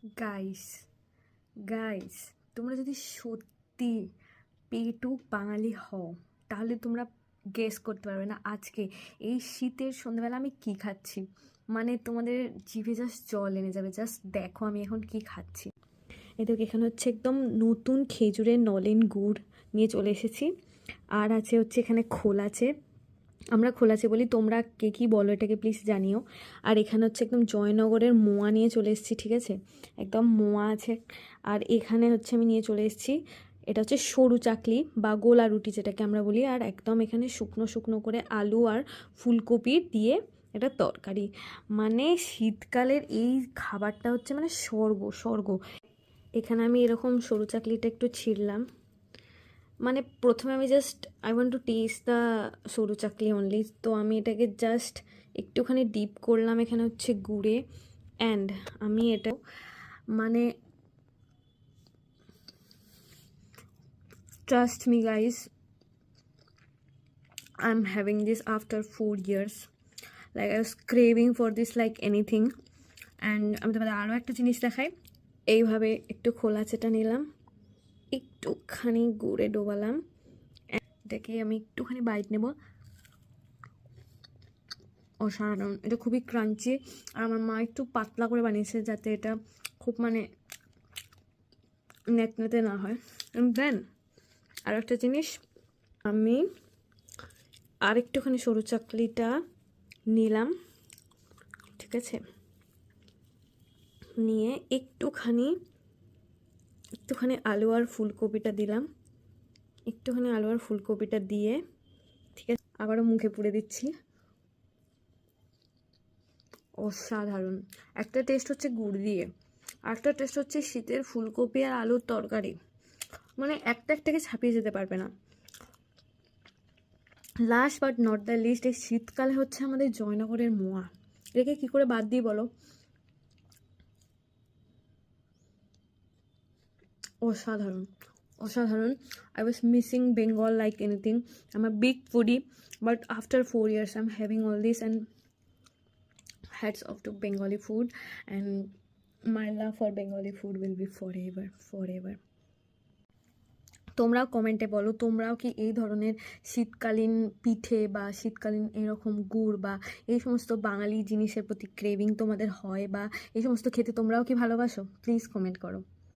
Guys guys তোমরা যদি সত্যি পেটুক বাঙালি হও তাহলে তোমরা গেস করতে পারবে না আজকে এই শীতের সন্ধ্যাবেলা আমি কি খাচ্ছি। মানে তোমাদের জিভে জাস্ট জল এনে যাবে। জাস্ট দেখো আমি এখন কি খাচ্ছি। এই দেখো এখানে হচ্ছে একদম নতুন খেজুরের নলেন গুড় নিয়ে চলে এসেছি। আর আছে হচ্ছে এখানে খোল আছে, আমরা খোলাছে বলি, তোমরা কে কী বলো এটাকে প্লিজ জানিও। আর এখানে হচ্ছে একদম জয়নগরের মোয়া নিয়ে চলে এসেছি, ঠিক আছে, একদম মোয়া আছে। আর এখানে হচ্ছে আমি নিয়ে চলে এসেছি, এটা হচ্ছে সরু চাকলি বা গোলা রুটি যেটাকে আমরা বলি। আর একদম এখানে শুকনো শুকনো করে আলু আর ফুলকপি দিয়ে এটা তরকারি। মানে শীতকালের এই খাবারটা হচ্ছে মানে স্বর্গ স্বর্গ। এখানে আমি এরকম সরু চাকলিটা একটু ছিঁড়লাম। মানে প্রথমে আমি just I want to test the সরু চাকলি অনলি, তো আমি এটাকে জাস্ট একটুখানি ডিপ করলাম এখানে হচ্ছে গুড়ে। অ্যান্ড আমি এটা মানে trust me guys, I am having this after 4 years, like I was craving for this like anything. And আমি তোমাদের আরও একটা জিনিস দেখাই। এইভাবে একটু খোলা চেটা নিলাম, একটুখানি গুড়ে ডোবালাম, এটাকে আমি একটুখানি বাইট নেব। অসাধারণ, এটা খুবই ক্রাঞ্চি। আর আমার মা একটু পাতলা করে বানিয়েছে যাতে এটা খুব মানে নেতনেতে না হয়। দেন আর একটা জিনিস, আমি আর একটুখানি সরু চাকলিটা নিলাম, ঠিক আছে, নিয়ে একটুখানি আলু আর ফুলকপিটা দিলাম, একটুখানি আলু আর ফুলকপিটা দিয়ে, ঠিক আছে, আবারও মুখে পুড়ে দিচ্ছি। অসাধারণ একটা টেস্ট হচ্ছে গুড় দিয়ে, আরেকটা টেস্ট হচ্ছে শীতের ফুলকপি আর আলুর তরকারি। মানে একটা একটাকে ছাপিয়ে যেতে পারবে না। Last but not the least, এই শীতকালে হচ্ছে আমাদের জয়নগরের মোয়া। এটাকে কী করে বাদ দিই বলো। অসাধারণ অসাধারণ। I was missing Bengal like anything. I am a big foodie, but after 4 years I am having all this and hats off to Bengali food, and my love for Bengali food will be forever forever. তোমরাও কমেন্টে বলো তোমরাও কি এই ধরনের শীতকালীন পিঠে বা শীতকালীন এরকম গুড় বা এই সমস্ত বাঙালি জিনিসের প্রতি ক্রেভিং তোমাদের হয়, বা এই সমস্ত খেতে তোমরাও কি ভালোবাসো, প্লিজ কমেন্ট করো।